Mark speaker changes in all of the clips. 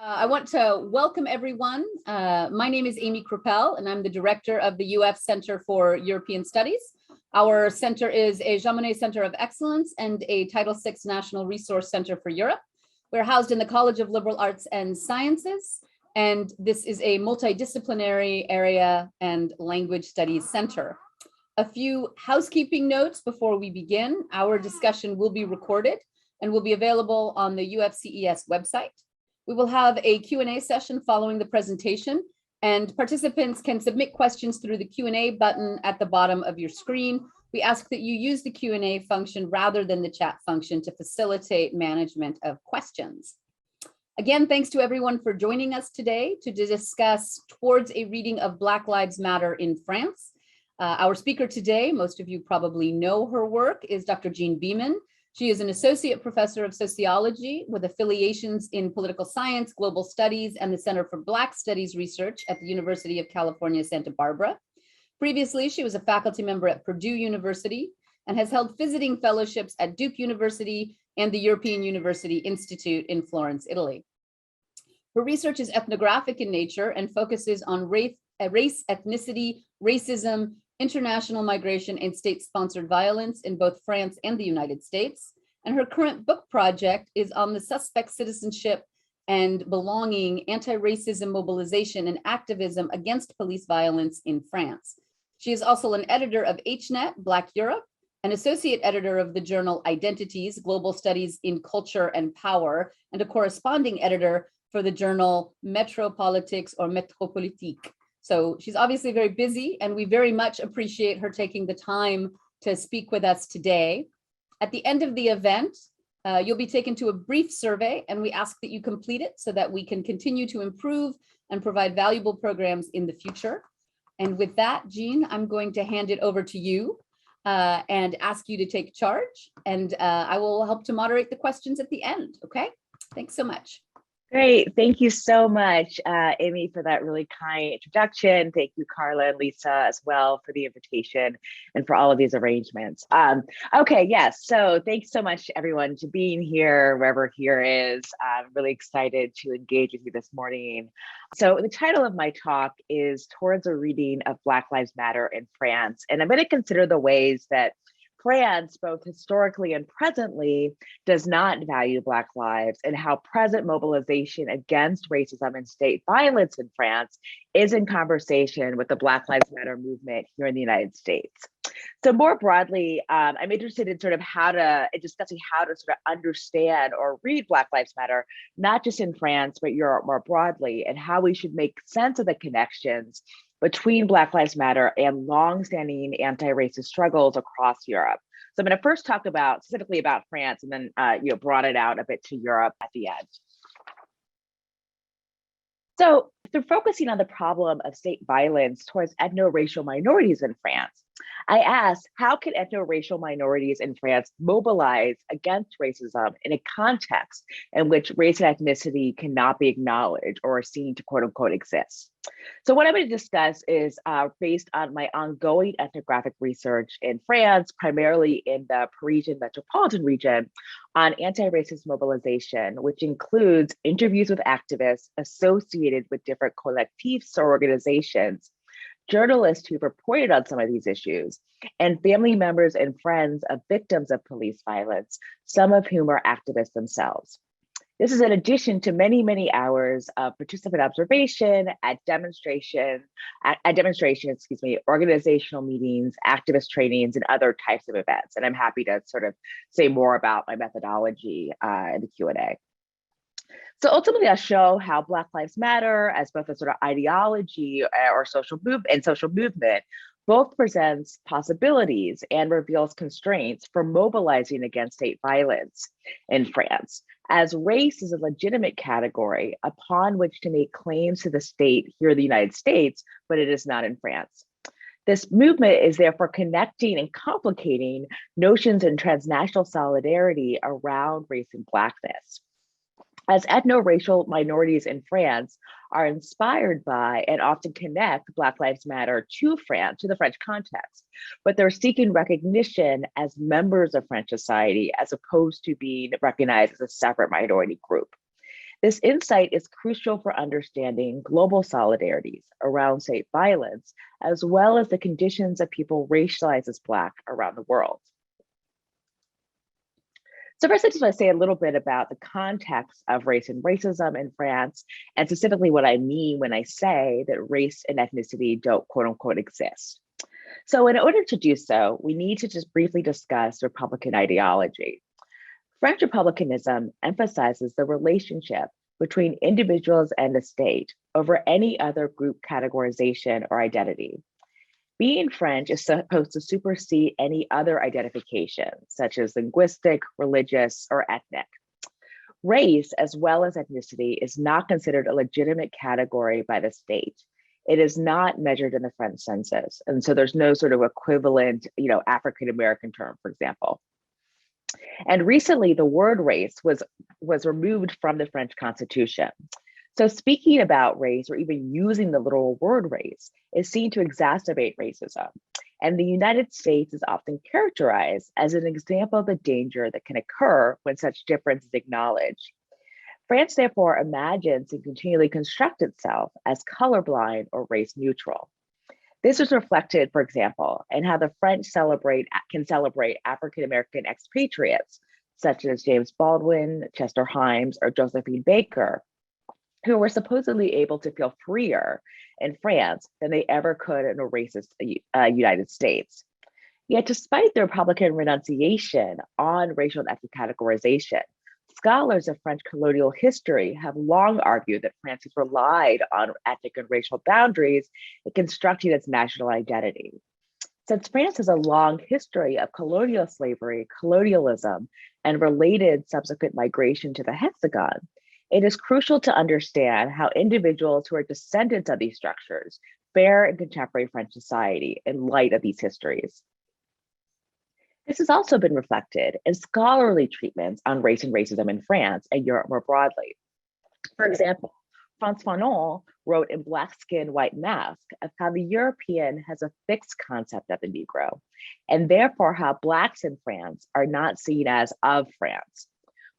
Speaker 1: I want to welcome everyone. My name is Amy Krupel, and I'm the director of the UF Center for European Studies. Our center is a Jean Monnet Center of Excellence and a Title VI National Resource Center for Europe. We're housed in the College of Liberal Arts and Sciences, and this is a multidisciplinary area and language studies center. A few housekeeping notes before we begin. Our discussion will be recorded and will be available on the UFCES website. We will have a Q&A session following the presentation, and participants can submit questions through the Q&A button at the bottom of your screen. We ask that you use the Q&A function rather than the chat function to facilitate management of questions. Again, thanks to everyone for joining us today to discuss towards a reading of Black Lives Matter in France. Our speaker today, most of you probably know her work, is Dr. Jean Beaman. She is an associate professor of sociology with affiliations in political science, global studies, and the Center for Black Studies Research at the University of California, Santa Barbara. Previously, she was a faculty member at Purdue University and has held visiting fellowships at Duke University and the European University Institute in Florence, Italy. Her research is ethnographic in nature and focuses on race, ethnicity, racism, international migration, and state-sponsored violence in both France and the United States. And her current book project is on the suspect citizenship and belonging, anti-racism mobilization and activism against police violence in France. She is also an editor of HNet, Black Europe, an associate editor of the journal Identities, Global Studies in Culture and Power, and a corresponding editor for the journal Metropolitics or Metropolitique. So she's obviously very busy, and we very much appreciate her taking the time to speak with us today. At the end of the event, you'll be taken to a brief survey, and we ask that you complete it so that we can continue to improve and provide valuable programs in the future. And with that, Jean, I'm going to hand it over to you and ask you to take charge, and I will help to moderate the questions at the end, okay? Thanks so much.
Speaker 2: Great. Thank you so much, Amy, for that really kind introduction. Thank you, Carla and Lisa, as well, for the invitation and for all of these arrangements. Okay, yes. So thanks so much, everyone, to being here, wherever here is. I'm really excited to engage with you this morning. So the title of my talk is Towards a Reading of Black Lives Matter in France. And I'm going to consider the ways that France, both historically and presently, does not value Black lives, and how present mobilization against racism and state violence in France is in conversation with the Black Lives Matter movement here in the United States. So more broadly, I'm interested in discussing how to sort of understand or read Black Lives Matter, not just in France, but Europe more broadly, and how we should make sense of the connections between Black Lives Matter and longstanding anti-racist struggles across Europe. So I'm going to first talk specifically about France, and then broaden it out a bit to Europe at the end. So through focusing on the problem of state violence towards ethnoracial minorities in France, I asked, how can ethnoracial minorities in France mobilize against racism in a context in which race and ethnicity cannot be acknowledged or are seen to quote unquote exist? So what I'm going to discuss is based on my ongoing ethnographic research in France, primarily in the Parisian metropolitan region, on anti-racist mobilization, which includes interviews with activists associated with different collectifs or organizations, journalists who've reported on some of these issues, and family members and friends of victims of police violence, some of whom are activists themselves. This is in addition to many, many hours of participant observation at demonstrations, organizational meetings, activist trainings, and other types of events. And I'm happy to sort of say more about my methodology in the Q&A. So ultimately, I'll show how Black Lives Matter, as both a sort of ideology or social movement, both presents possibilities and reveals constraints for mobilizing against state violence in France, as race is a legitimate category upon which to make claims to the state here in the United States, but it is not in France. This movement is therefore connecting and complicating notions in transnational solidarity around race and Blackness. As ethno-racial minorities in France are inspired by and often connect Black Lives Matter to France, to the French context, but they're seeking recognition as members of French society as opposed to being recognized as a separate minority group. This insight is crucial for understanding global solidarities around state violence, as well as the conditions of people racialized as Black around the world. So first, I just want to say a little bit about the context of race and racism in France, and specifically what I mean when I say that race and ethnicity don't quote unquote exist. So in order to do so, we need to just briefly discuss Republican ideology. French republicanism emphasizes the relationship between individuals and the state over any other group categorization or identity. Being French is supposed to supersede any other identification, such as linguistic, religious, or ethnic. Race, as well as ethnicity, is not considered a legitimate category by the state. It is not measured in the French census. And so there's no sort of equivalent, African-American term, for example. And recently, the word race was removed from the French Constitution. So speaking about race, or even using the literal word race, is seen to exacerbate racism. And the United States is often characterized as an example of the danger that can occur when such difference is acknowledged. France, therefore, imagines and continually constructs itself as colorblind or race neutral. This is reflected, for example, in how the French can celebrate African-American expatriates, such as James Baldwin, Chester Himes, or Josephine Baker, who were supposedly able to feel freer in France than they ever could in a racist United States. Yet despite the Republican renunciation on racial and ethnic categorization, scholars of French colonial history have long argued that France has relied on ethnic and racial boundaries in constructing its national identity. Since France has a long history of colonial slavery, colonialism, and related subsequent migration to the Hexagon, it is crucial to understand how individuals who are descendants of these structures fare in contemporary French society in light of these histories. This has also been reflected in scholarly treatments on race and racism in France and Europe more broadly. For example, Frantz Fanon wrote in Black Skin, White Mask of how the European has a fixed concept of the Negro, and therefore how Blacks in France are not seen as of France.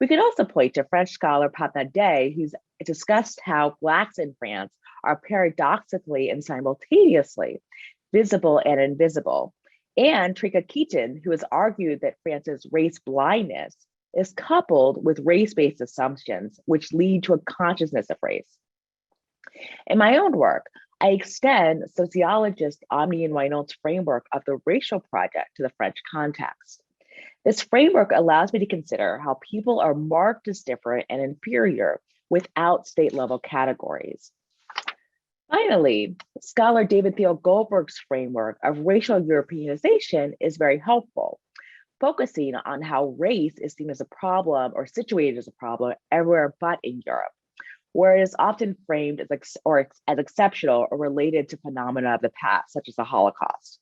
Speaker 2: We could also point to French scholar Papnadet, who's discussed how Blacks in France are paradoxically and simultaneously visible and invisible. And Trika Keaton, who has argued that France's race blindness is coupled with race-based assumptions, which lead to a consciousness of race. In my own work, I extend sociologist Omni and Wynant's framework of the racial project to the French context. This framework allows me to consider how people are marked as different and inferior without state-level categories. Finally, scholar David Theo Goldberg's framework of racial Europeanization is very helpful, focusing on how race is seen as a problem or situated as a problem everywhere but in Europe, where it is often framed as exceptional or related to phenomena of the past, such as the Holocaust.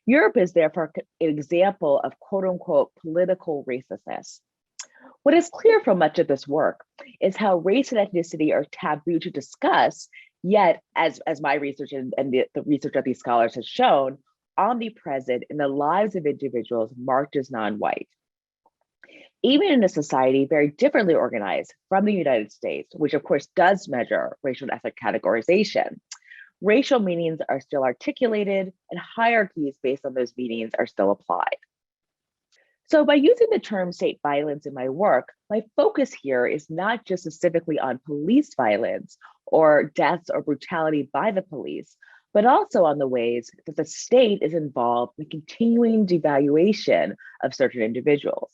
Speaker 2: Europe is therefore an example of quote unquote political racistness. What is clear from much of this work is how race and ethnicity are taboo to discuss, yet as my research and the research of these scholars has shown, omnipresent in the lives of individuals marked as non-white. Even in a society very differently organized from the United States, which of course does measure racial and ethnic categorization, racial meanings are still articulated and hierarchies based on those meanings are still applied. So by using the term state violence in my work, my focus here is not just specifically on police violence or deaths or brutality by the police, but also on the ways that the state is involved in the continuing devaluation of certain individuals.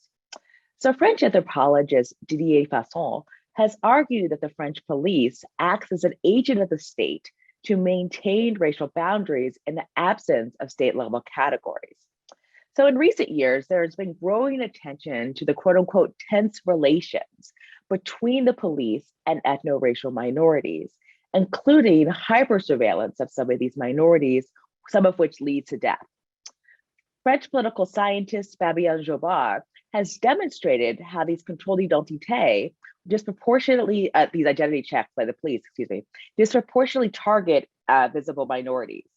Speaker 2: So French anthropologist Didier Fasson has argued that the French police acts as an agent of the state to maintain racial boundaries in the absence of state-level categories. So in recent years, there has been growing attention to the quote unquote tense relations between the police and ethno-racial minorities, including hyper-surveillance of some of these minorities, some of which lead to death. French political scientist Fabien Jobard has demonstrated how these contrôle d'identité disproportionately, these identity checks by the police, disproportionately target visible minorities.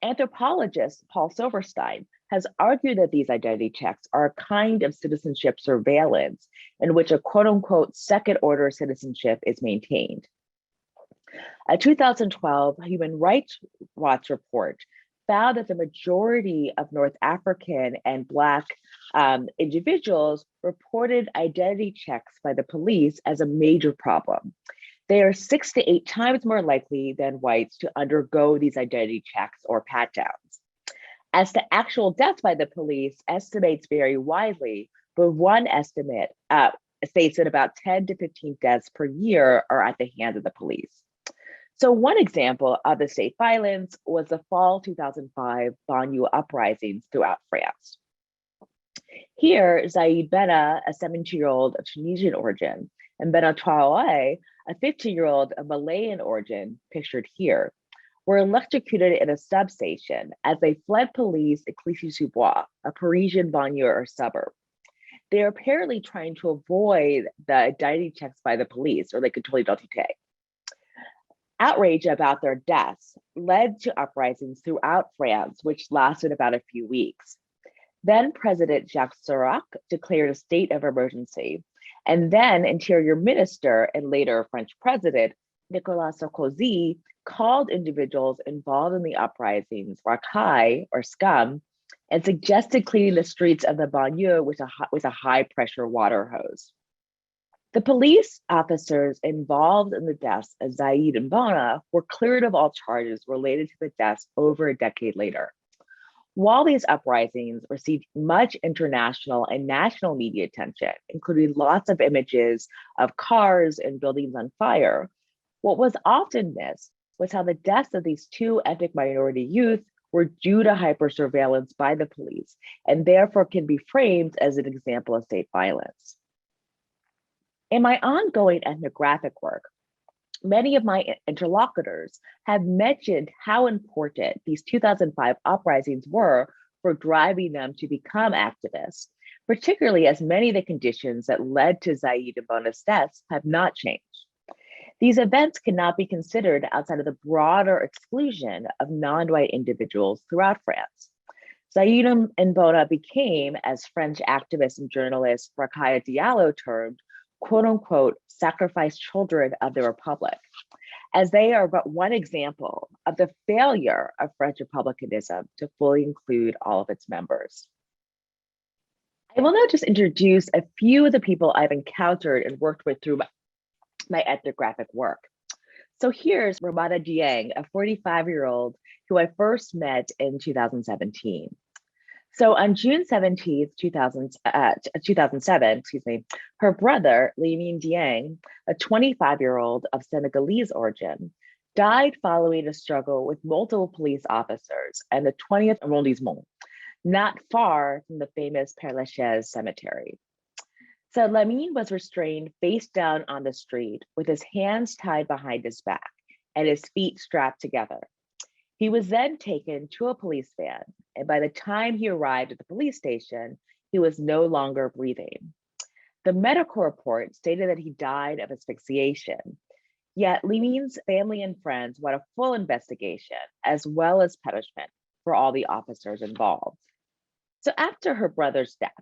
Speaker 2: Anthropologist Paul Silverstein has argued that these identity checks are a kind of citizenship surveillance in which a quote unquote second order citizenship is maintained. A 2012 Human Rights Watch report found that the majority of North African and Black individuals reported identity checks by the police as a major problem. They are 6 to 8 times more likely than whites to undergo these identity checks or pat downs. As to actual deaths by the police, estimates vary widely, but one estimate states that about 10 to 15 deaths per year are at the hands of the police. So one example of the state violence was the fall 2005 banlieue uprisings throughout France. Here, Zaid Bena, a 17-year-old of Tunisian origin, and Bena Traoré, a 15-year-old of Malayan origin, pictured here, were electrocuted in a substation as they fled police at Clichy-sous-Bois, a Parisian banlieue or suburb. They are apparently trying to avoid the identity checks by the police, or the contrôle d'identité. Outrage about their deaths led to uprisings throughout France, which lasted about a few weeks. Then President Jacques Chirac declared a state of emergency, and then Interior Minister and later French President Nicolas Sarkozy called individuals involved in the uprisings racailles or scum and suggested cleaning the streets of the banlieue with a high pressure water hose. The police officers involved in the deaths of Zaid and Bena were cleared of all charges related to the deaths over a decade later. While these uprisings received much international and national media attention, including lots of images of cars and buildings on fire, what was often missed was how the deaths of these two ethnic minority youth were due to hyper-surveillance by the police, and therefore can be framed as an example of state violence. In my ongoing ethnographic work, many of my interlocutors have mentioned how important these 2005 uprisings were for driving them to become activists, particularly as many of the conditions that led to Zaid and Bena's deaths have not changed. These events cannot be considered outside of the broader exclusion of non-white individuals throughout France. Zaid and Bena became, as French activist and journalist Rakaya Diallo termed, quote unquote, sacrificed children of the Republic, as they are but one example of the failure of French republicanism to fully include all of its members. I will now just introduce a few of the people I've encountered and worked with through my ethnographic work. So here's Ramada Dieng, a 45-year-old who I first met in 2017. So on June 17th, 2007, her brother, Limine Dieng, a 25-year-old of Senegalese origin, died following a struggle with multiple police officers in the 20th arrondissement, not far from the famous Père Lachaise cemetery. So Lamine was restrained face down on the street with his hands tied behind his back and his feet strapped together. He was then taken to a police van, and by the time he arrived at the police station, he was no longer breathing. The medical report stated that he died of asphyxiation, yet Limine's family and friends want a full investigation as well as punishment for all the officers involved. So after her brother's death,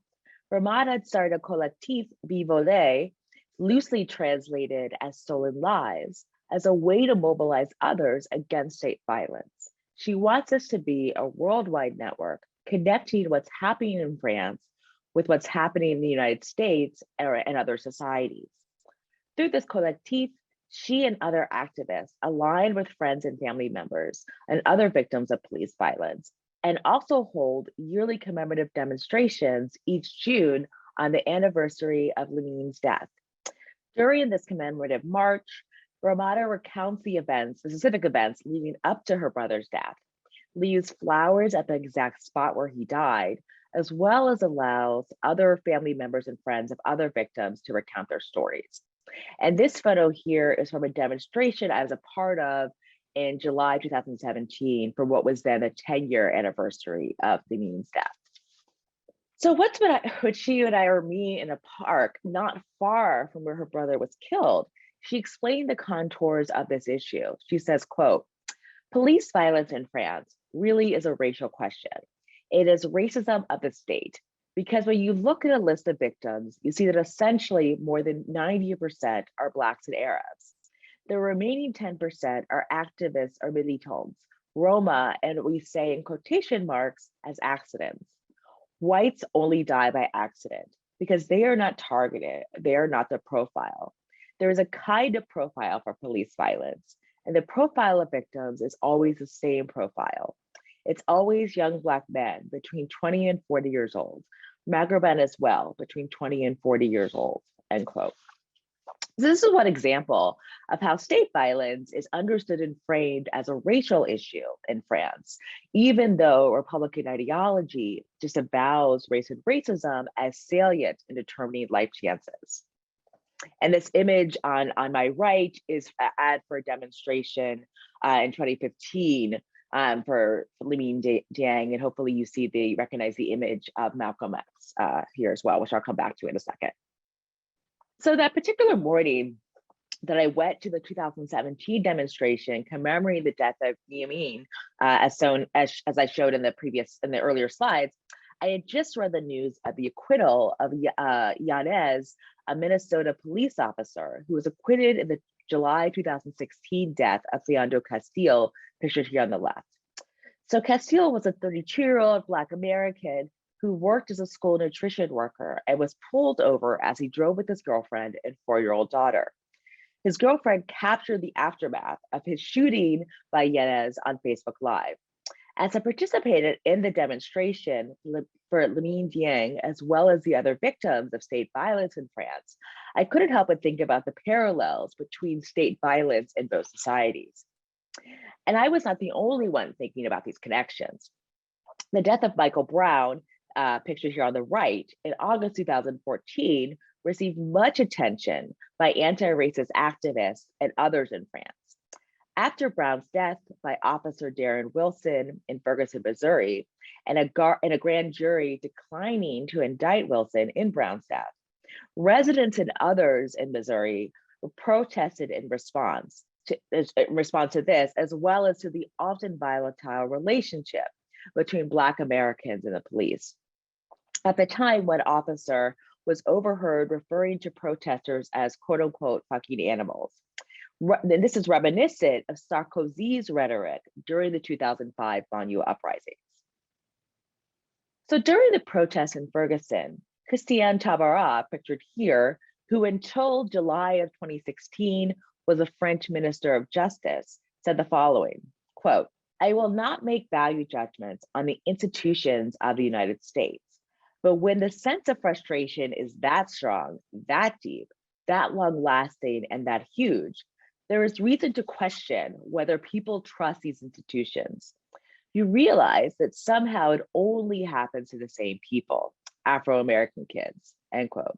Speaker 2: Ramada had started a collectif Vivolé, loosely translated as Stolen Lives, as a way to mobilize others against state violence. She wants us to be a worldwide network connecting what's happening in France with what's happening in the United States and other societies. Through this collectif, she and other activists align with friends and family members and other victims of police violence, and also hold yearly commemorative demonstrations each June on the anniversary of Limine's death. During this commemorative march, Ramada recounts the specific events leading up to her brother's death, leaves flowers at the exact spot where he died, as well as allows other family members and friends of other victims to recount their stories. And this photo here is from a demonstration I was a part of in July 2017 for what was then a 10-year anniversary of Limine's death. So when she and I were meeting in a park not far from where her brother was killed, she explained the contours of this issue. She says, quote, "Police violence in France really is a racial question. It is racism of the state, because when you look at a list of victims, you see that essentially more than 90% are Blacks and Arabs. The remaining 10% are activists or militants, Roma, and we say in quotation marks as accidents. Whites only die by accident because they are not targeted, they are not the profile. There is a kind of profile for police violence, and the profile of victims is always the same profile. It's always young Black men between 20 and 40 years old, Maghrebin as well, between 20 and 40 years old, end quote. So this is one example of how state violence is understood and framed as a racial issue in France, even though Republican ideology disavows race and racism as salient in determining life chances. And this image on my right is an ad for a demonstration in 2015 for Limine Dieng, and hopefully you recognize the image of Malcolm X here as well, which I'll come back to in a second. So that particular morning that I went to the 2017 demonstration commemorating the death of Beaman, as I showed in the earlier slides, I had just read the news of the acquittal of Yanez, a Minnesota police officer who was acquitted in the July 2016 death of Leandro Castillo, pictured here on the left. So Castillo was a 32-year-old Black American who worked as a school nutrition worker and was pulled over as he drove with his girlfriend and 4-year-old daughter. His girlfriend captured the aftermath of his shooting by Yanez on Facebook Live. As I participated in the demonstration for Limine Dieng, as well as the other victims of state violence in France, I couldn't help but think about the parallels between state violence in both societies. And I was not the only one thinking about these connections. The death of Michael Brown, pictured here on the right, in August 2014, received much attention by anti-racist activists and others in France. After Brown's death by Officer Darren Wilson in Ferguson, Missouri, and a grand jury declining to indict Wilson in Brown's death, residents and others in Missouri protested in response to this, as well as to the often volatile relationship between Black Americans and the police. At the time, one officer was overheard referring to protesters as quote unquote fucking animals. And this is reminiscent of Sarkozy's rhetoric during the 2005 banlieue uprisings. So during the protests in Ferguson, Christiane Tabarot, pictured here, who until July of 2016 was a French Minister of Justice, said the following, quote, "I will not make value judgments on the institutions of the United States, but when the sense of frustration is that strong, that deep, that long lasting, and that huge, there is reason to question whether people trust these institutions. You realize that somehow it only happens to the same people, Afro-American kids," end quote.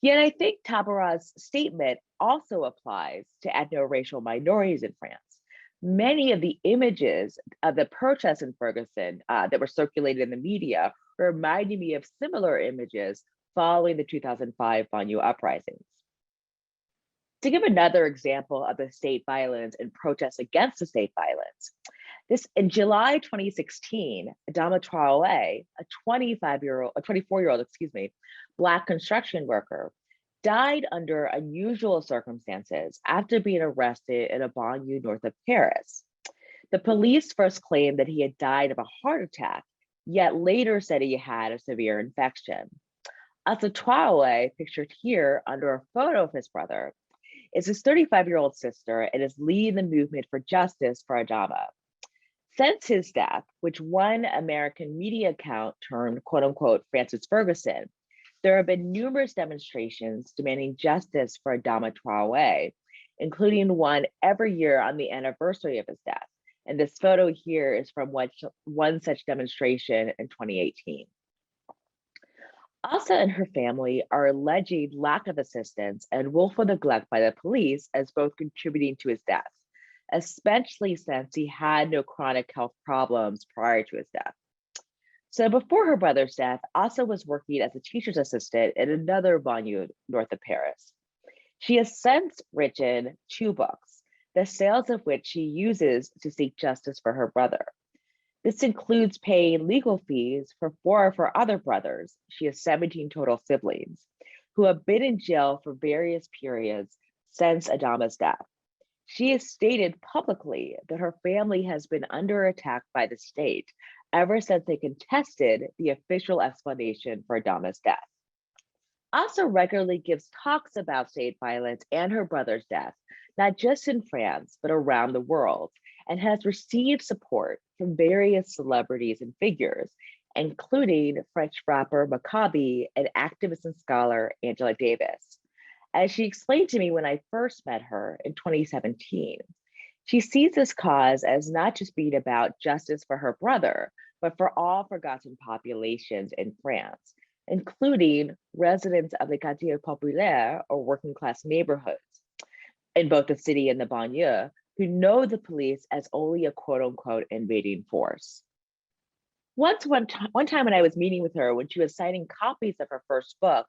Speaker 2: Yet I think Tabarot's statement also applies to ethnoracial minorities in France. Many of the images of the protests in Ferguson that were circulated in the media reminded me of similar images following the 2005 banlieue uprisings. To give another example of the state violence and protests against the state violence, in July 2016, Adama Traoré, a 24-year-old, Black construction worker, died under unusual circumstances after being arrested in a banlieue north of Paris. The police first claimed that he had died of a heart attack, yet later said he had a severe infection. Assa Traoré, pictured here under a photo of his brother, is his 35-year-old sister and is leading the movement for justice for Adama. Since his death, which one American media account termed quote unquote Francis Ferguson, there have been numerous demonstrations demanding justice for Adama Traoré, including one every year on the anniversary of his death. And this photo here is from one such demonstration in 2018. Assa and her family are alleging lack of assistance and willful neglect by the police as both contributing to his death, especially since he had no chronic health problems prior to his death. So before her brother's death, Assa was working as a teacher's assistant in another banlieue north of Paris. She has since written 2 books, the sales of which she uses to seek justice for her brother. This includes paying legal fees for 4 of her other brothers, she has 17 total siblings, who have been in jail for various periods since Adama's death. She has stated publicly that her family has been under attack by the state ever since they contested the official explanation for Adama's death. Also regularly gives talks about state violence and her brother's death, not just in France, but around the world, and has received support from various celebrities and figures, including French rapper Maccabi and activist and scholar Angela Davis. As she explained to me when I first met her in 2017, she sees this cause as not just being about justice for her brother, but for all forgotten populations in France, including residents of the quartiers populaires or working class neighborhoods in both the city and the banlieue, who know the police as only a quote unquote invading force. One time when I was meeting with her when she was signing copies of her first book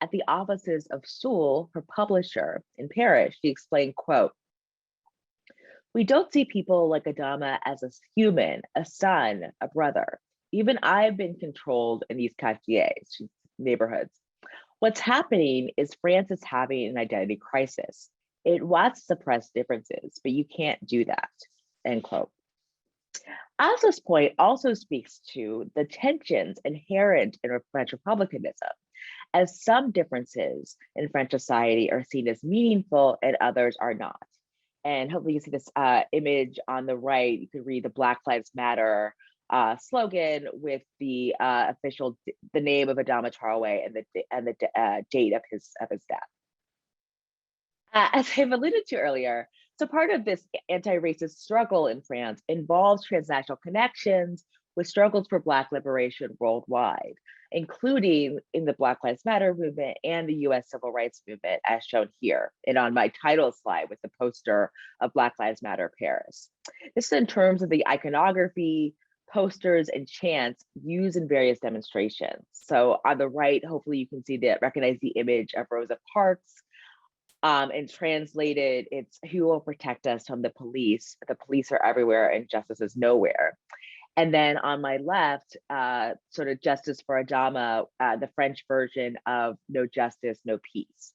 Speaker 2: at the offices of Soul, her publisher in Paris, she explained, quote, "We don't see people like Adama as a human, a son, a brother. Even I've been controlled in these quartiers, neighborhoods. What's happening is France is having an identity crisis. It wants to suppress differences, but you can't do that," end quote. Asa's point also speaks to the tensions inherent in French republicanism, as some differences in French society are seen as meaningful and others are not. And hopefully you see this image on the right. You could read the Black Lives Matter slogan with the the name of Adama Traoré and the date of his death. As I've alluded to earlier, so part of this anti-racist struggle in France involves transnational connections with struggles for Black liberation worldwide, including in the Black Lives Matter movement and the US Civil Rights Movement, as shown here and on my title slide with the poster of Black Lives Matter Paris. This is in terms of the iconography, posters, and chants used in various demonstrations. So on the right, hopefully you can recognize the image of Rosa Parks, and translated, it's "Who will protect us from the police? The police are everywhere and justice is nowhere." And then on my left, sort of Justice for Adama, the French version of "No justice, no peace."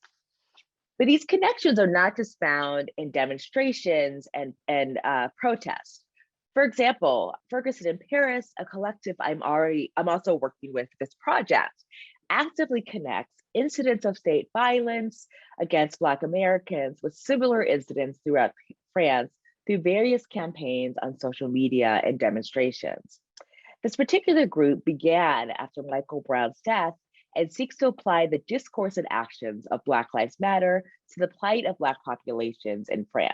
Speaker 2: But these connections are not just found in demonstrations and protests. For example, Ferguson in Paris, a collective I'm also working with this project, actively connects incidents of state violence against Black Americans with similar incidents throughout France through various campaigns on social media and demonstrations. This particular group began after Michael Brown's death and seeks to apply the discourse and actions of Black Lives Matter to the plight of Black populations in France.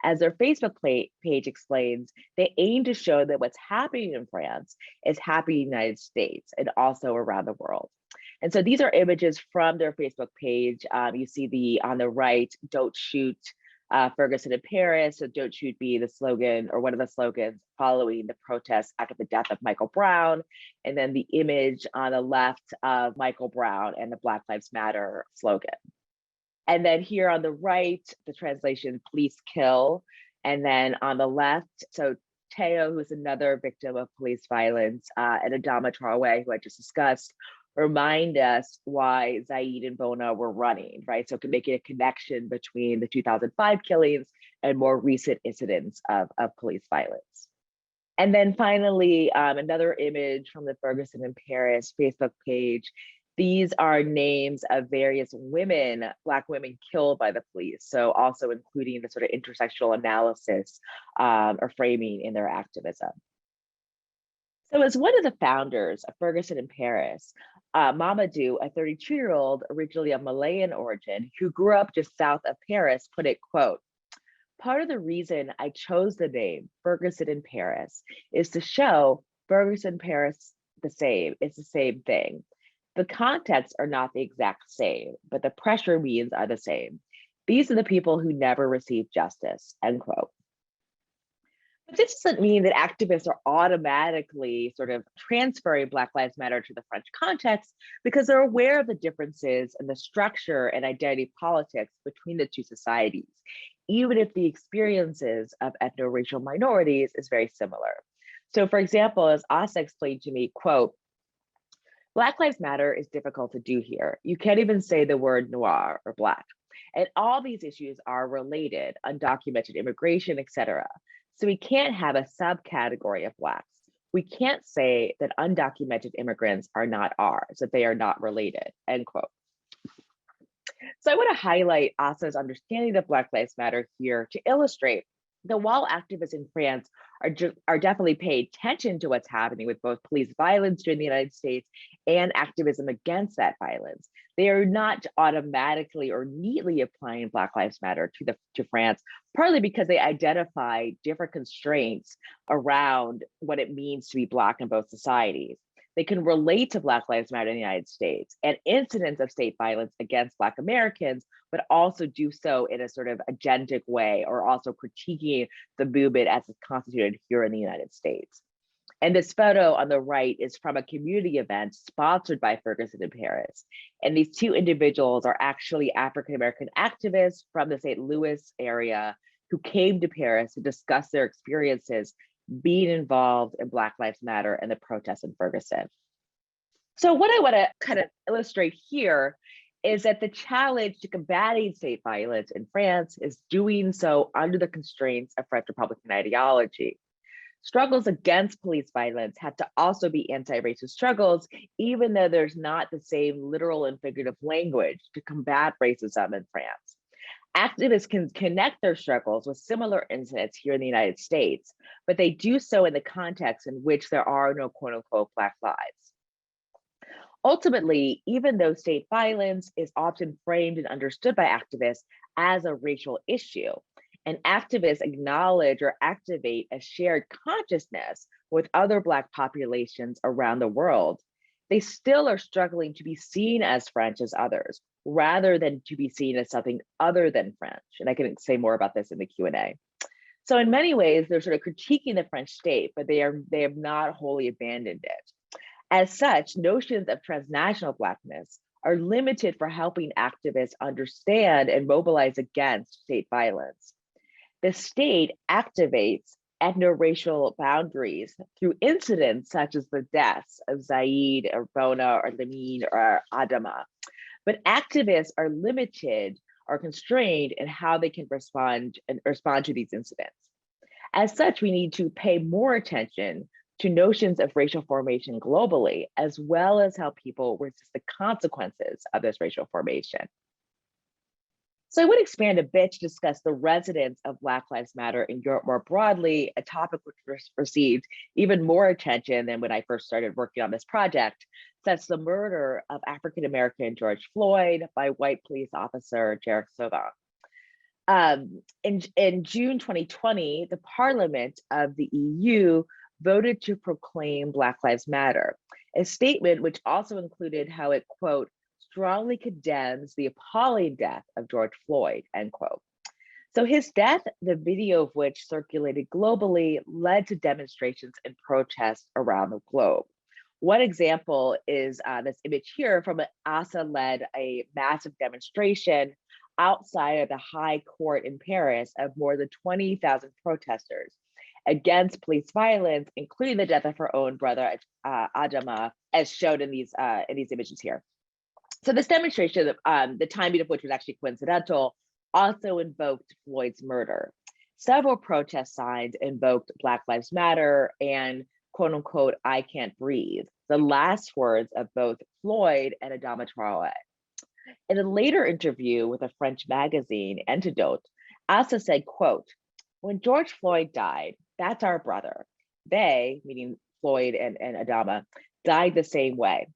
Speaker 2: As their Facebook page explains, they aim to show that what's happening in France is happening in the United States and also around the world. And so these are images from their Facebook page. You see on the right, "Don't shoot Ferguson in Paris." So "Don't shoot" be the slogan or one of the slogans following the protests after the death of Michael Brown. And then the image on the left of Michael Brown and the Black Lives Matter slogan. And then here on the right, the translation "Police kill." And then on the left, so Teo, who is another victim of police violence, and Adama Traoré, who I just discussed, remind us why Zaid and Bona were running, right? So making a connection between the 2005 killings and more recent incidents of police violence. And then finally, another image from the Ferguson in Paris Facebook page. These are names of various women, Black women killed by the police. So also including the sort of intersectional analysis or framing in their activism. So as one of the founders of Ferguson in Paris, Mamadou, a 32-year-old originally of Malayan origin who grew up just south of Paris, put it, quote, "Part of the reason I chose the name Ferguson in Paris is to show Ferguson Paris the same. It's the same thing. The contexts are not the exact same, but the pressure means are the same. These are the people who never received justice," end quote. But this doesn't mean that activists are automatically sort of transferring Black Lives Matter to the French context, because they're aware of the differences in the structure and identity politics between the two societies, even if the experiences of ethnoracial minorities is very similar. So for example, as Asa explained to me, quote, Black Lives Matter is difficult to do here. You can't even say the word noir or Black. And all these issues are related, undocumented immigration, et cetera. So we can't have a subcategory of Blacks. We can't say that undocumented immigrants are not ours, that they are not related, end quote. So I want to highlight Asa's understanding of Black Lives Matter here to illustrate that while activists in France are definitely paying attention to what's happening with both police violence during the United States and activism against that violence, they are not automatically or neatly applying Black Lives Matter to France, partly because they identify different constraints around what it means to be Black in both societies. They can relate to Black Lives Matter in the United States and incidents of state violence against Black Americans, but also do so in a sort of agentic way, or also critiquing the movement as it's constituted here in the United States. And this photo on the right is from a community event sponsored by Ferguson in Paris. And these two individuals are actually African-American activists from the St. Louis area who came to Paris to discuss their experiences being involved in Black Lives Matter and the protests in Ferguson. So what I want to kind of illustrate here is that the challenge to combating state violence in France is doing so under the constraints of French Republican ideology. Struggles against police violence have to also be anti-racist struggles, even though there's not the same literal and figurative language to combat racism in France. Activists can connect their struggles with similar incidents here in the United States, but they do so in the context in which there are no quote unquote Black lives. Ultimately, even though state violence is often framed and understood by activists as a racial issue, and activists acknowledge or activate a shared consciousness with other Black populations around the world, they still are struggling to be seen as French as others, rather than to be seen as something other than French. And I can say more about this in the Q&A. So in many ways, they're sort of critiquing the French state, but they have not wholly abandoned it. As such, notions of transnational Blackness are limited for helping activists understand and mobilize against state violence. The state activates ethnoracial boundaries through incidents such as the deaths of Zaid or Bona or Lamine or Adama. But activists are limited or constrained in how they can respond to these incidents. As such, we need to pay more attention to notions of racial formation globally, as well as how people resist the consequences of this racial formation. So I would expand a bit to discuss the resonance of Black Lives Matter in Europe more broadly, a topic which received even more attention than when I first started working on this project, since the murder of African-American George Floyd by white police officer Derek Chauvin. In June 2020, the Parliament of the EU voted to proclaim Black Lives Matter, a statement which also included how it, quote, strongly condemns the appalling death of George Floyd, end quote. So his death, the video of which circulated globally, led to demonstrations and protests around the globe. One example is this image here from an ASA-led a massive demonstration outside of the High Court in Paris of more than 20,000 protesters against police violence, including the death of her own brother, Adama, as shown in these images here. So this demonstration, the timing of which was actually coincidental, also invoked Floyd's murder. Several protest signs invoked Black Lives Matter and quote unquote, I can't breathe, the last words of both Floyd and Adama Traore. In a later interview with a French magazine, Antidote, Asa said, quote, when George Floyd died, that's our brother. They, meaning Floyd and Adama, died the same way.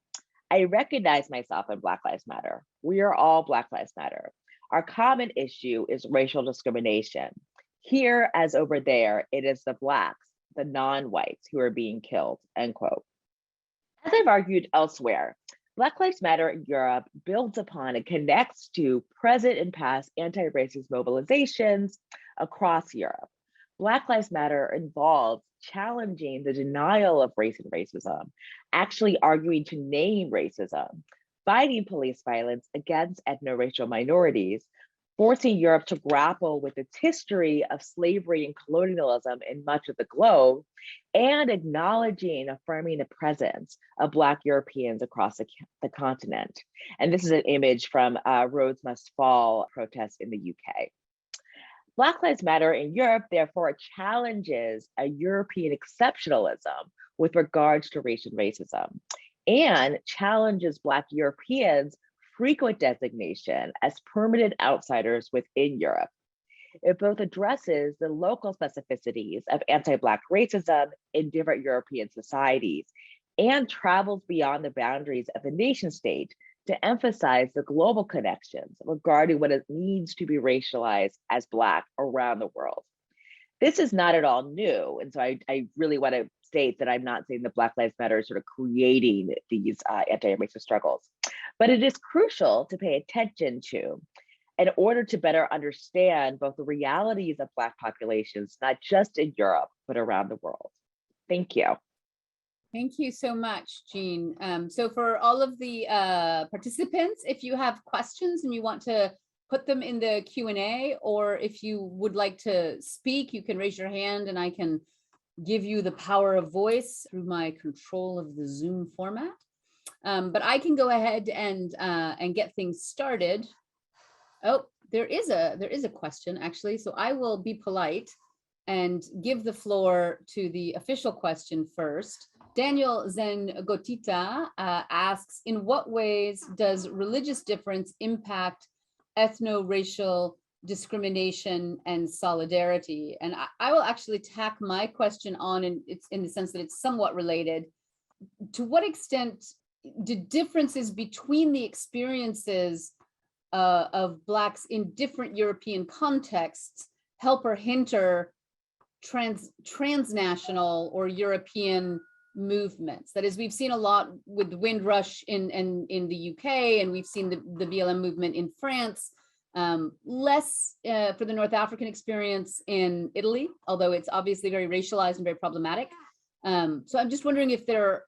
Speaker 2: I recognize myself in Black Lives Matter. We are all Black Lives Matter. Our common issue is racial discrimination. Here, as over there, it is the Blacks, the non-whites who are being killed, end quote. As I've argued elsewhere, Black Lives Matter in Europe builds upon and connects to present and past anti-racist mobilizations across Europe. Black Lives Matter involves challenging the denial of race and racism, actually arguing to name racism, fighting police violence against ethnoracial minorities, forcing Europe to grapple with its history of slavery and colonialism in much of the globe, and acknowledging and affirming the presence of Black Europeans across the continent. And this is an image from Rhodes Must Fall protests in the UK. Black Lives Matter in Europe, therefore, challenges a European exceptionalism with regards to race and racism, and challenges Black Europeans' frequent designation as permanent outsiders within Europe. It both addresses the local specificities of anti-Black racism in different European societies and travels beyond the boundaries of the nation state to emphasize the global connections regarding what it means to be racialized as Black around the world. This is not at all new. And so I really want to state that I'm not saying that Black Lives Matter is sort of creating these anti-racist struggles, but it is crucial to pay attention to in order to better understand both the realities of Black populations, not just in Europe, but around the world. Thank you.
Speaker 1: Thank you so much, Jean. So for all of the participants, if you have questions and you want to put them in the Q&A, or if you would like to speak, you can raise your hand and I can give you the power of voice through my control of the Zoom format. But I can go ahead and get things started. Oh, there is a question actually, so I will be polite and give the floor to the official question first. Daniel Zengotita asks, in what ways does religious difference impact ethnoracial discrimination and solidarity? And I will actually tack my question on, and it's in the sense that it's somewhat related. To what extent do differences between the experiences of Blacks in different European contexts help or hinder transnational or European movements? That is, we've seen a lot with the Windrush in the UK, and we've seen the BLM movement in France, less for the North African experience in Italy, although it's obviously very racialized and very problematic. So I'm just wondering if there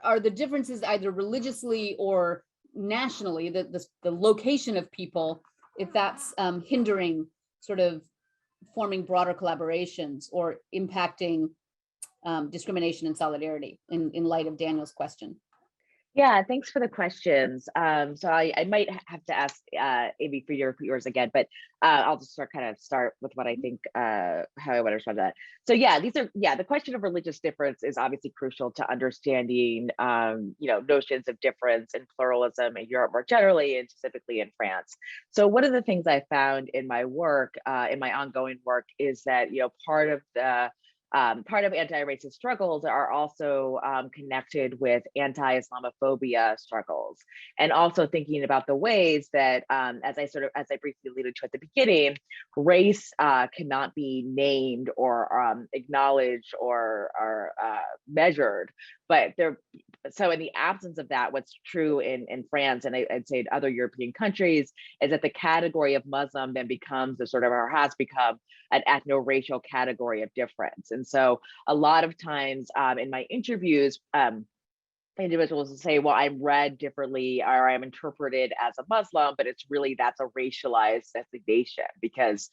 Speaker 1: are the differences either religiously or nationally, the location of people, if that's hindering sort of forming broader collaborations or impacting discrimination and solidarity in light of Daniel's question.
Speaker 2: Yeah, thanks for the questions. So I might have to ask Amy for yours again, but I'll just start with what I think, how I want to respond to that. So yeah, the question of religious difference is obviously crucial to understanding, notions of difference and pluralism in Europe more generally, and specifically in France. So one of the things I found in my work, in my ongoing work, is that part of anti-racist struggles are also connected with anti-Islamophobia struggles, and also thinking about the ways that, as I briefly alluded to at the beginning, race cannot be named or acknowledged or measured, but so in the absence of that, what's true in France, and I'd say in other European countries, is that the category of Muslim then becomes or has become an ethno-racial category of difference. And so a lot of times in my interviews, individuals will say, well, I'm read differently or I'm interpreted as a Muslim, but that's a racialized designation, because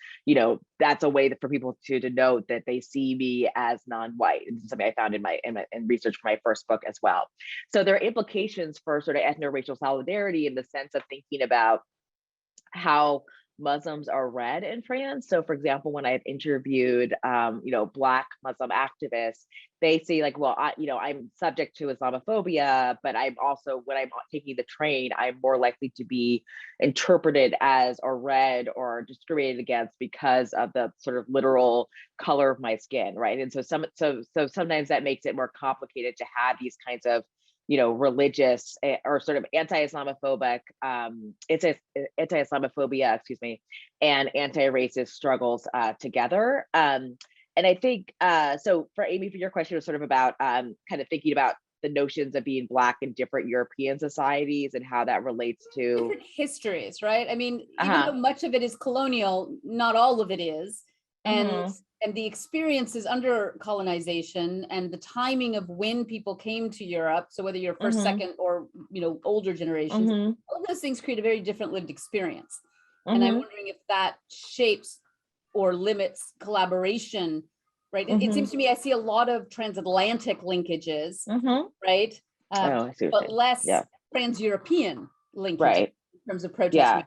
Speaker 2: that's a way for people to denote that they see me as non-white. And something I found in research for my first book as well. So there are implications for sort of ethno-racial solidarity in the sense of thinking about how Muslims are read in France. So for example, when I've interviewed, Black Muslim activists, they say like, well, I'm subject to Islamophobia, but I'm also, when I'm taking the train, I'm more likely to be interpreted as or read or discriminated against because of the sort of literal color of my skin, right? And so sometimes that makes it more complicated to have these kinds of religious or sort of anti-Islamophobic, anti-Islamophobia, and anti-racist struggles together. And I think, so for Amy, for your question was sort of about kind of thinking about the notions of being Black in different European societies and how that relates to
Speaker 1: different histories, right? I mean, even though much of it is colonial, not all of it is. And the experiences under colonization and the timing of when people came to Europe, so whether you're first, second, or older generations, all of those things create a very different lived experience. And I'm wondering if that shapes or limits collaboration, right? It seems to me I see a lot of transatlantic linkages, right?
Speaker 2: Oh, I see what you're
Speaker 1: But
Speaker 2: saying.
Speaker 1: less
Speaker 2: Yeah.
Speaker 1: trans-European linkages
Speaker 2: Right.
Speaker 1: in terms of protest.
Speaker 2: Yeah.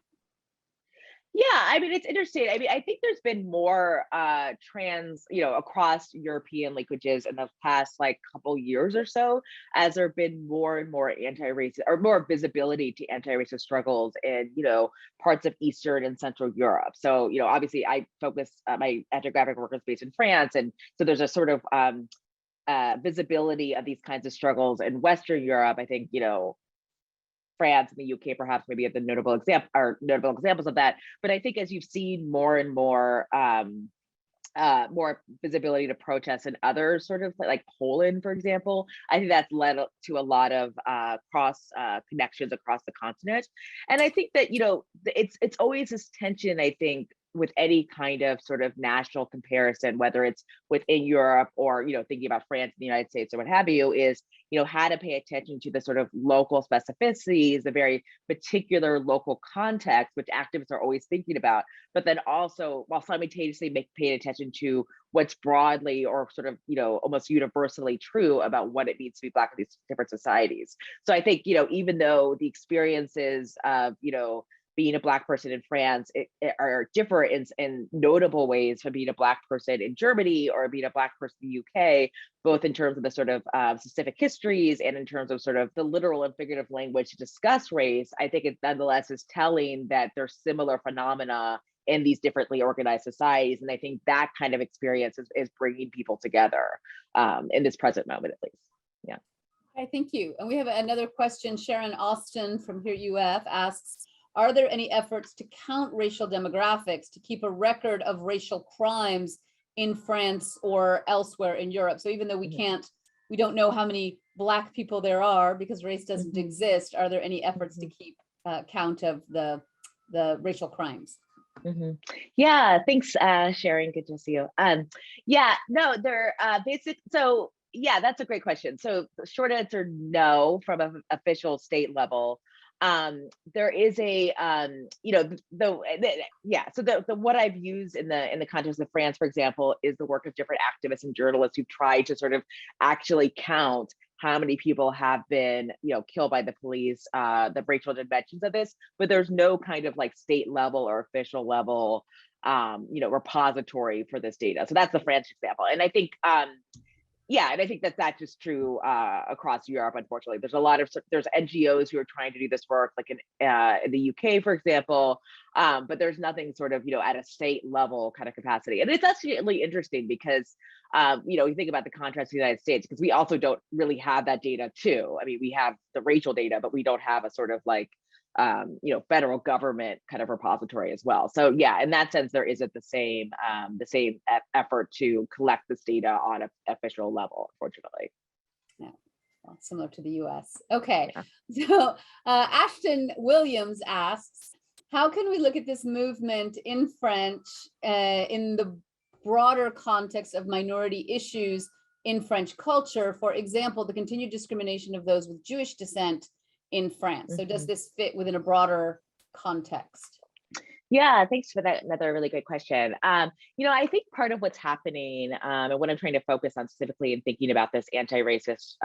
Speaker 2: Yeah, I mean, it's interesting. I mean, I think there's been more trans, across European languages in the past like couple years or so, as there have been more and more anti-racist or more visibility to anti-racist struggles in, parts of Eastern and Central Europe. So, obviously I focus, my ethnographic work is based in France. And so there's a sort of visibility of these kinds of struggles in Western Europe. I think, France and the UK perhaps maybe at the notable examples of that. But I think as you've seen more and more more visibility to protests in other sort of like Poland, for example, I think that's led to a lot of cross connections across the continent. And I think that, it's always this tension, I think, with any kind of sort of national comparison, whether it's within Europe or, thinking about France and the United States or what have you, is, how to pay attention to the sort of local specificities, the very particular local context, which activists are always thinking about, but then also while simultaneously paying attention to what's broadly or sort of, almost universally true about what it means to be Black in these different societies. So I think, even though the experiences of, being a Black person in France are different in notable ways from being a Black person in Germany or being a Black person in the UK, both in terms of the sort of specific histories and in terms of sort of the literal and figurative language to discuss race, I think it nonetheless is telling that there's similar phenomena in these differently organized societies. And I think that kind of experience is bringing people together in this present moment, at least. Yeah.
Speaker 1: Okay, thank you. And we have another question. Sharon Austin from here UF asks, are there any efforts to count racial demographics to keep a record of racial crimes in France or elsewhere in Europe? So even though we don't know how many Black people there are because race doesn't exist, are there any efforts to keep count of the racial crimes?
Speaker 2: Yeah, thanks, Sharon. Good to see you. Yeah, no, they're basic. So yeah, that's a great question. So the short answer, no, from an official state level. There is a, so what I've used in the context of France, for example, is the work of different activists and journalists who try to sort of actually count how many people have been, killed by the police, the racial dimensions of this, but there's no kind of like state level or official level, repository for this data. So that's the French example. And I think, yeah, and I think that's just true across Europe. Unfortunately, there's NGOs who are trying to do this work, like in the UK, for example, but there's nothing sort of at a state level kind of capacity. And it's actually really interesting because you think about the contrast to the United States, because we also don't really have that data too. I mean, we have the racial data, but we don't have a sort of like federal government kind of repository as well. So yeah, in that sense, there isn't the same effort to collect this data on an official level, unfortunately.
Speaker 1: Yeah, well, similar to the US. Okay, yeah. So Ashton Williams asks, how can we look at this movement in French in the broader context of minority issues in French culture? For example, the continued discrimination of those with Jewish descent in France. So does this fit within a broader context?
Speaker 2: Yeah, thanks for that. Another really good question. I think part of what's happening and what I'm trying to focus on specifically in thinking about this anti-racist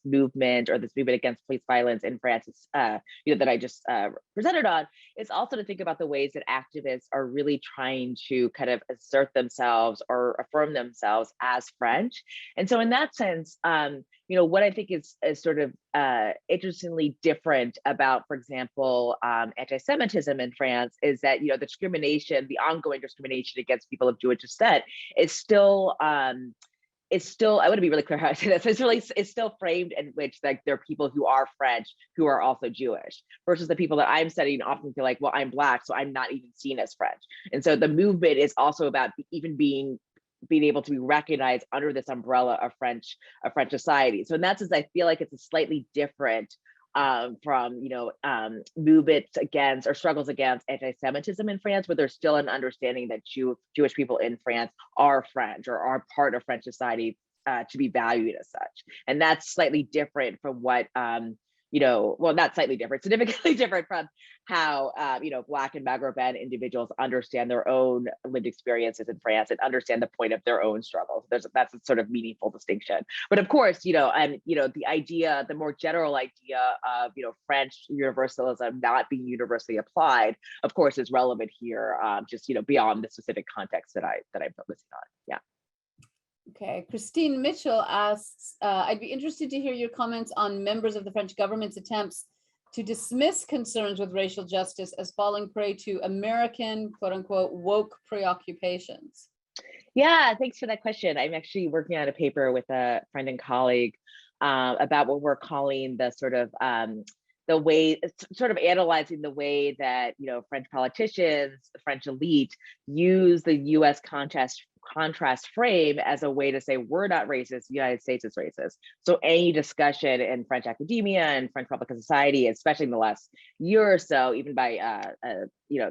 Speaker 2: movement or this movement against police violence in France, that I just presented on, is also to think about the ways that activists are really trying to kind of assert themselves or affirm themselves as French. And so in that sense, what I think is sort of interestingly different about, for example, anti-Semitism in France is that, the ongoing discrimination against people of Jewish descent is still, I want to be really clear how I say this, it's still framed in which like there are people who are French who are also Jewish, versus the people that I'm studying often feel like, well, I'm Black, so I'm not even seen as French. And so the movement is also about even being able to be recognized under this umbrella of French society. So in that sense, I feel like it's a slightly different from movements against or struggles against anti-Semitism in France, where there's still an understanding that Jewish people in France are French or are part of French society to be valued as such. And that's slightly different from what well, not slightly different, significantly different from how, Black and Maghrebin individuals understand their own lived experiences in France and understand the point of their own struggles. That's a sort of meaningful distinction. But of course, the idea, the more general idea of, French universalism not being universally applied, of course, is relevant here, just, beyond the specific context that I'm focusing on. Yeah.
Speaker 1: Okay, Christine Mitchell asks, I'd be interested to hear your comments on members of the French government's attempts to dismiss concerns with racial justice as falling prey to American, quote unquote, woke preoccupations.
Speaker 2: Yeah, thanks for that question. I'm actually working on a paper with a friend and colleague about what we're calling the sort of analyzing the way that French politicians, the French elite, use the U.S. contrast frame as a way to say we're not racist, the United States is racist. So any discussion in French academia and French public society, especially in the last year or so, even by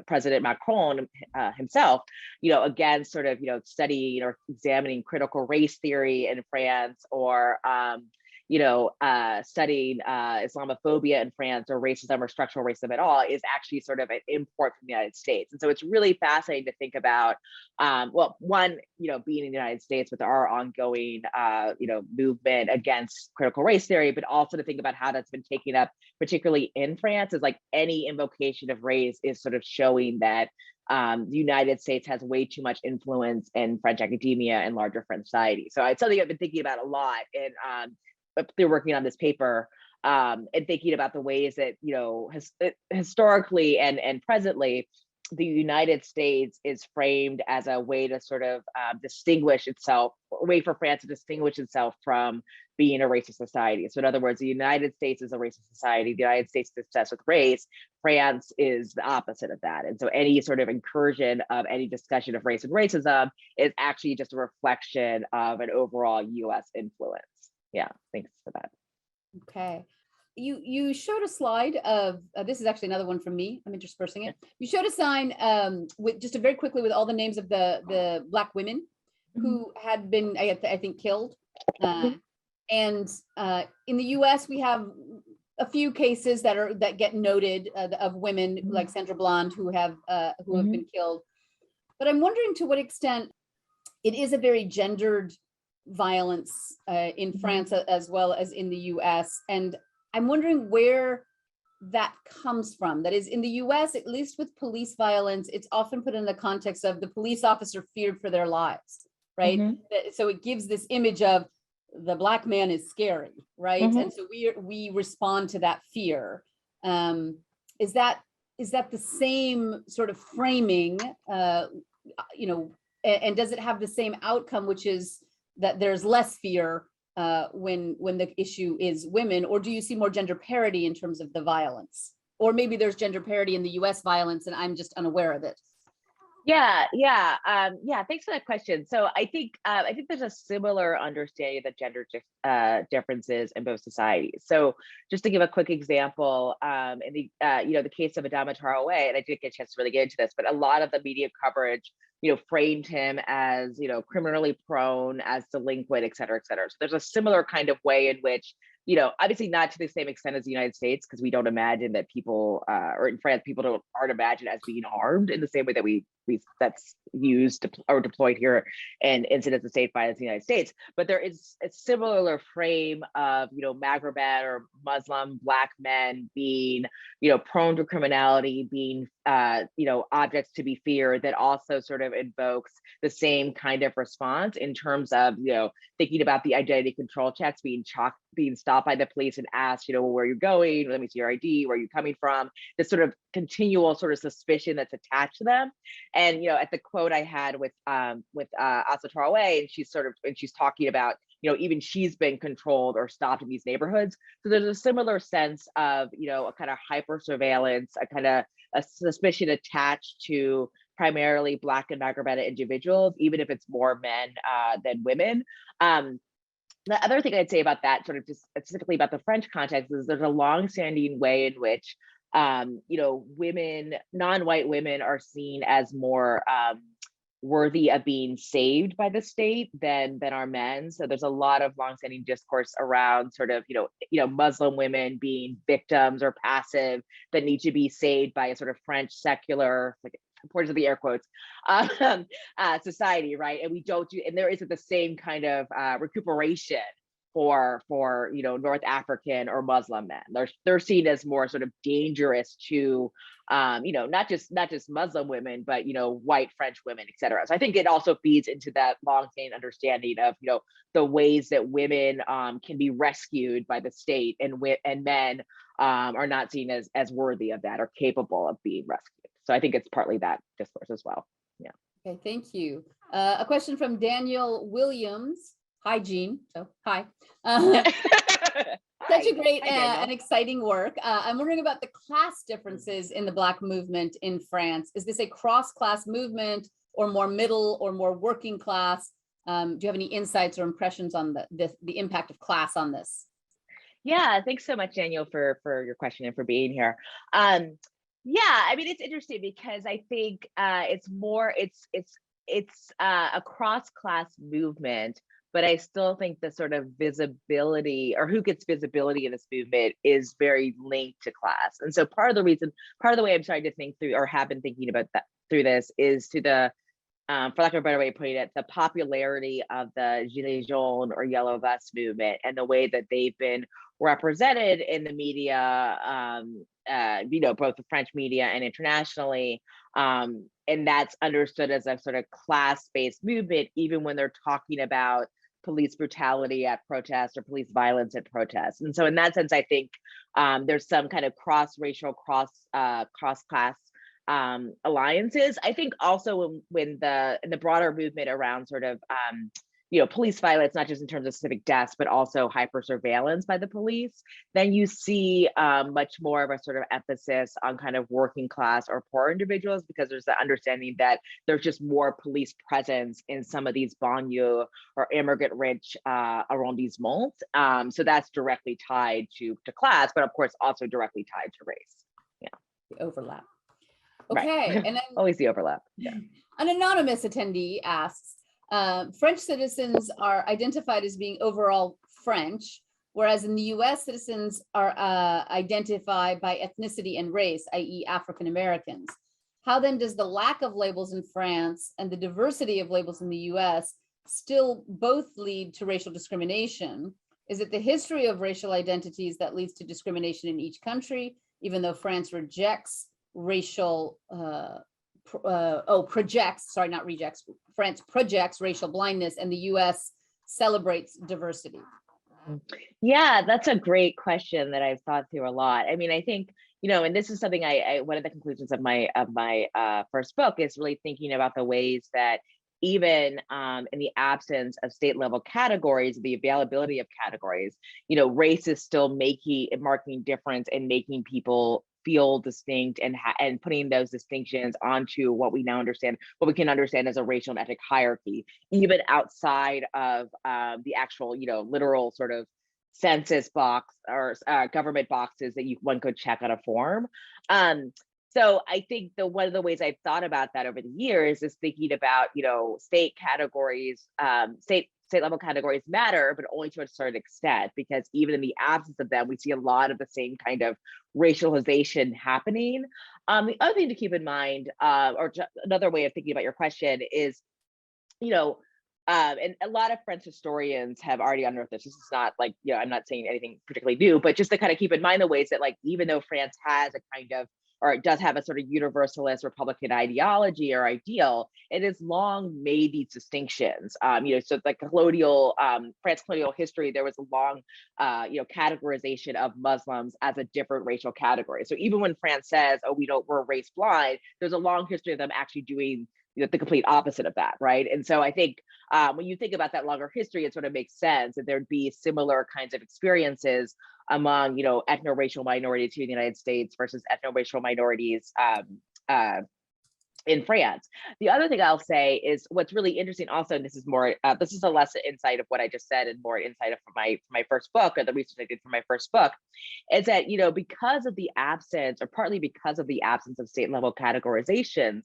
Speaker 2: President Macron himself, again, sort of studying or examining critical race theory in France, or studying Islamophobia in France, or racism or structural racism at all, is actually sort of an import from the United States. And so it's really fascinating to think about, one, being in the United States with our ongoing, movement against critical race theory, but also to think about how that's been taken up, particularly in France, is like any invocation of race is sort of showing that the United States has way too much influence in French academia and larger French society. So it's something I've been thinking about a lot, and they're working on this paper, and thinking about the ways that historically and presently the United States is framed as a way to sort of distinguish itself, a way for France to distinguish itself from being a racist society. So in other words, the United States is a racist society, the United States is obsessed with race, France is the opposite of that. And so any sort of incursion of any discussion of race and racism is actually just a reflection of an overall US influence. Yeah, thanks for that.
Speaker 1: Okay. You showed a slide of, this is actually another one from me, I'm interspersing it. You showed a sign with just very quickly with all the names of the Black women who had been, I think, killed. And in the US, we have a few cases that get noted of women like Sandra Bland who have been killed. But I'm wondering to what extent it is a very gendered violence in France as well as in the US. And I'm wondering where that comes from. That is, in the US, at least with police violence, it's often put in the context of the police officer feared for their lives, right? So it gives this image of the Black man is scary, right? And so we respond to that fear. Is that the same sort of framing, and does it have the same outcome, which is that there's less fear when the issue is women, or do you see more gender parity in terms of the violence? Or maybe there's gender parity in the US violence and I'm just unaware of it.
Speaker 2: Yeah. Thanks for that question. So I think there's a similar understanding of the gender differences in both societies. So just to give a quick example, in the case of Adama Traoré, and I didn't get a chance to really get into this, but a lot of the media coverage, framed him as, criminally prone, as delinquent, et cetera, et cetera. So there's a similar kind of way in which, obviously not to the same extent as the United States, because we don't imagine that people, or in France, people aren't imagined as being armed in the same way that that's used or deployed here in incidents of state violence in the United States. But there is a similar frame of, Maghrebin or Muslim Black men being, prone to criminality, being, objects to be feared, that also sort of invokes the same kind of response in terms of, thinking about the identity control checks, being stopped by the police and asked, where you're going, let me see your ID, where are you coming from, this sort of continual sort of suspicion that's attached to them. And, at the quote I had with Assert Traoré, and she's talking about, even she's been controlled or stopped in these neighborhoods. So there's a similar sense of, a kind of hyper surveillance, a kind of a suspicion attached to primarily Black and Maghrebin individuals, even if it's more men than women. The other thing I'd say about that, sort of just specifically about the French context, is there's a long-standing way in which women, non-white women, are seen as more worthy of being saved by the state than are men. So there's a lot of longstanding discourse around sort of, Muslim women being victims or passive that need to be saved by a sort of French secular, like portions of the air quotes, society, right? And we don't do, and there isn't the same kind of recuperation for North African or Muslim men. They're seen as more sort of dangerous to not just Muslim women, but white French women, et cetera. So I think it also feeds into that long-standing understanding of the ways that women can be rescued by the state, and men are not seen as worthy of that or capable of being rescued. So I think it's partly that discourse as well. Yeah.
Speaker 1: Okay, thank you. A question from Daniel Williams. Hi, Jean. So, hi. Such a great and exciting work. I'm wondering about the class differences in the Black movement in France. Is this a cross-class movement, or more middle or more working class? Do you have any insights or impressions on the impact of class on this?
Speaker 2: Yeah, thanks so much, Daniel, for your question and for being here. Yeah, I mean, it's interesting because I think it's a cross-class movement, but I still think the sort of visibility, or who gets visibility in this movement, is very linked to class. And so part of the way I'm starting to think through, or have been thinking about that through this, is to the, for lack of a better way of putting it, the popularity of the Gilets jaunes or yellow vest movement, and the way that they've been represented in the media, both the French media and internationally. And that's understood as a sort of class-based movement, even when they're talking about police brutality at protests or police violence at protests. And so in that sense, I think there's some kind of cross-racial, cross-class alliances. I think also when in the broader movement around sort of police violence, not just in terms of specific deaths, but also hyper surveillance by the police, then you see much more of a sort of emphasis on kind of working class or poor individuals, because there's the understanding that there's just more police presence in some of these banlieue or immigrant rich arrondissements. So that's directly tied to class, but of course also directly tied to race. Yeah.
Speaker 1: The overlap. Okay.
Speaker 2: Right.
Speaker 1: And then
Speaker 2: always the overlap. Yeah.
Speaker 1: An anonymous attendee asks, French citizens are identified as being overall French, whereas in the US, citizens are identified by ethnicity and race, i.e. African Americans. How then does the lack of labels in France and the diversity of labels in the US still both lead to racial discrimination? Is it the history of racial identities that leads to discrimination in each country, even though France rejects racial France projects racial blindness, and the US celebrates diversity?
Speaker 2: Yeah, that's a great question that I've thought through a lot. I mean, I think, and this is something one of the conclusions of my first book is really thinking about the ways that even in the absence of state level categories, the availability of categories, race is still marking difference and making people feel distinct, and putting those distinctions onto what we can understand as a racial and ethnic hierarchy, even outside of the actual, literal sort of census box or government boxes that one could check on a form. So I think one of the ways I've thought about that over the years is thinking about, state categories, state level categories matter, but only to a certain extent, because even in the absence of them, we see a lot of the same kind of racialization happening. The other thing to keep in mind, or another way of thinking about your question is, and a lot of French historians have already unearthed this. This is not like, I'm not saying anything particularly new, but just to kind of keep in mind the ways that, like, even though France has a kind of, or it does have a sort of universalist Republican ideology or ideal, it has long made these distinctions. So like France colonial history, there was a long, categorization of Muslims as a different racial category. So even when France says, "Oh, we're race blind," there's a long history of them actually doing the complete opposite of that, right? And so I think when you think about that longer history, it sort of makes sense that there'd be similar kinds of experiences among, ethnoracial minorities here in the United States versus ethnoracial minorities in France. The other thing I'll say is what's really interesting also, and this is more, this is a less insight of what I just said and more insight from my first book, or the research I did for my first book, is that, because of the absence, or partly because of the absence of state level categorization,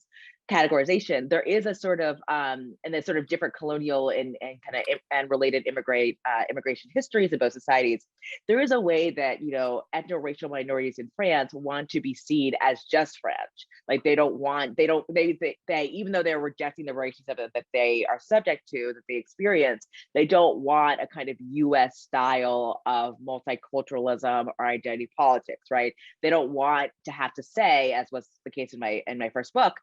Speaker 2: there is a sort of and there's sort of different colonial and kind of and related immigration histories in both societies. There is a way that ethnoracial minorities in France want to be seen as just French. Like they even though they're rejecting the relationship that they are subject to, that they experience, they don't want a kind of US style of multiculturalism or identity politics, right? They don't want to have to say, as was the case in my first book,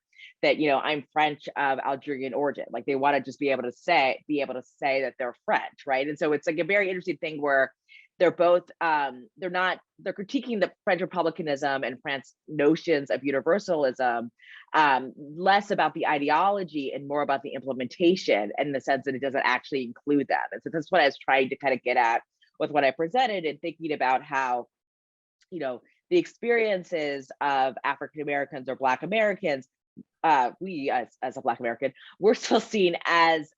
Speaker 2: that I'm French of Algerian origin. Like they want to just be able to say that they're French, right? And so it's like a very interesting thing where they're both they're critiquing the French republicanism and France's notions of universalism, less about the ideology and more about the implementation, in the sense that it doesn't actually include them. And so that's what I was trying to kind of get at with what I presented, and thinking about how the experiences of African Americans or Black Americans, we as a Black American, we're still seen as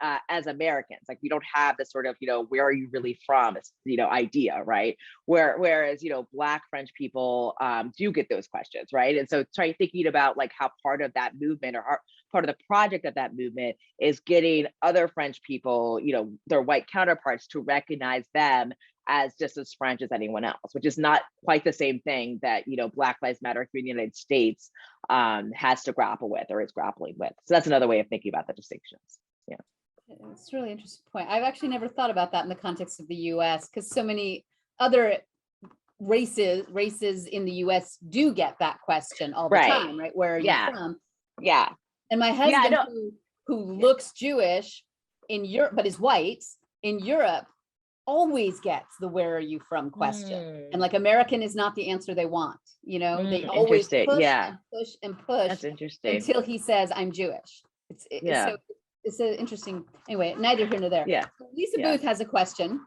Speaker 2: Americans. Like we don't have this sort of where are you really from idea, right? Whereas Black French people do get those questions, right? And so thinking about like how part of that movement, or part of the project of that movement, is getting other French people, their white counterparts, to recognize them as just as French as anyone else, which is not quite the same thing that Black Lives Matter here in the United States has to grapple with, or is grappling with. So that's another way of thinking about the distinctions. Yeah,
Speaker 1: it's a really interesting point. I've actually never thought about that in the context of the U.S., because so many other races in the U.S. do get that question all the time, right? Where are you from?
Speaker 2: Yeah.
Speaker 1: And my husband, who looks Jewish in Europe but is white in Europe, always gets the "where are you from" question. And like, American is not the answer they want. They always push and push and push.
Speaker 2: That's interesting.
Speaker 1: Until he says, "I'm Jewish." So it's an interesting, anyway, neither here nor there.
Speaker 2: Yeah.
Speaker 1: Lisa Booth has a question.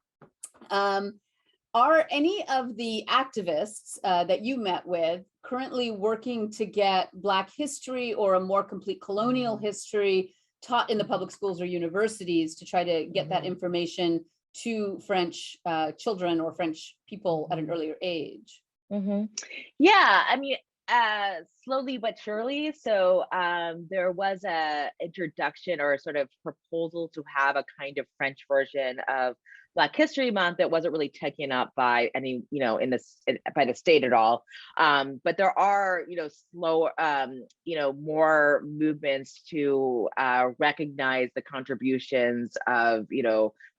Speaker 1: Are any of the activists that you met with currently working to get Black history or a more complete colonial history taught in the public schools or universities, to try to get that information to French children or French people at an earlier age?
Speaker 2: Yeah, I mean, slowly but surely. So there was a introduction, or a sort of proposal, to have a kind of French version of Black History Month that wasn't really taken up by any, by the state at all. But there are, slower, more movements to recognize the contributions of,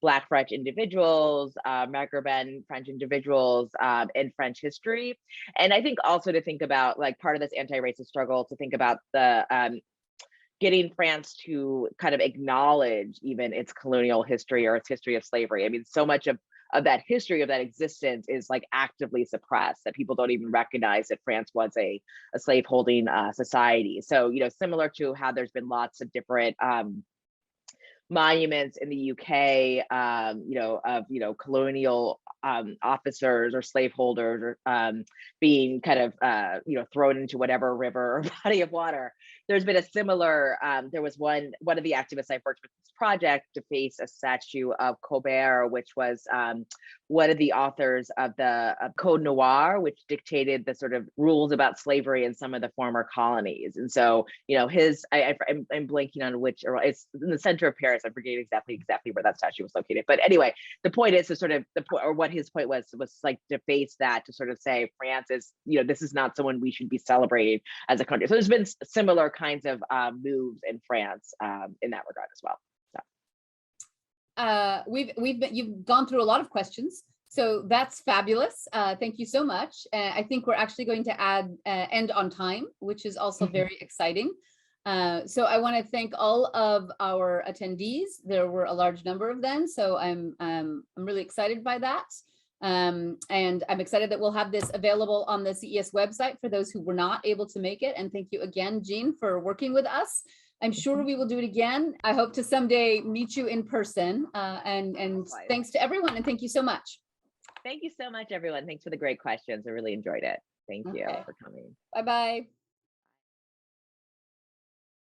Speaker 2: Black French individuals, Maghrebin French individuals in French history. And I think also to think about, like, part of this anti-racist struggle, to think about the getting France to kind of acknowledge even its colonial history, or its history of slavery. I mean, so much of that history, of that existence, is like actively suppressed, that people don't even recognize that France was a slaveholding society. So, similar to how there's been lots of different monuments in the UK, of colonial officers or slaveholders, or being kind of thrown into whatever river or body of water. There's been a similar. There was one of the activists I've worked with this project to face a statue of Colbert, which was one of the authors of the Code Noir, which dictated the sort of rules about slavery in some of the former colonies. And so, I'm blanking on which, or it's in the center of Paris. I forget exactly where that statue was located. But anyway, the point is to sort of or what his point was like to face that, to sort of say France is, this is not someone we should be celebrating as a country. So there's been similar kinds of moves in France in that regard as well.
Speaker 1: You've gone through a lot of questions, so that's fabulous. Thank you so much. I think we're actually going to end on time, which is also very exciting. So I want to thank all of our attendees. There were a large number of them, so I'm really excited by that. And I'm excited that we'll have this available on the CES website for those who were not able to make it. And thank you again, Jean, for working with us. I'm sure we will do it again. I hope to someday meet you in person. And thanks to everyone, and thank you so much.
Speaker 2: Thank you so much, everyone. Thanks for the great questions. I really enjoyed it. Thank you for coming.
Speaker 1: Bye-bye.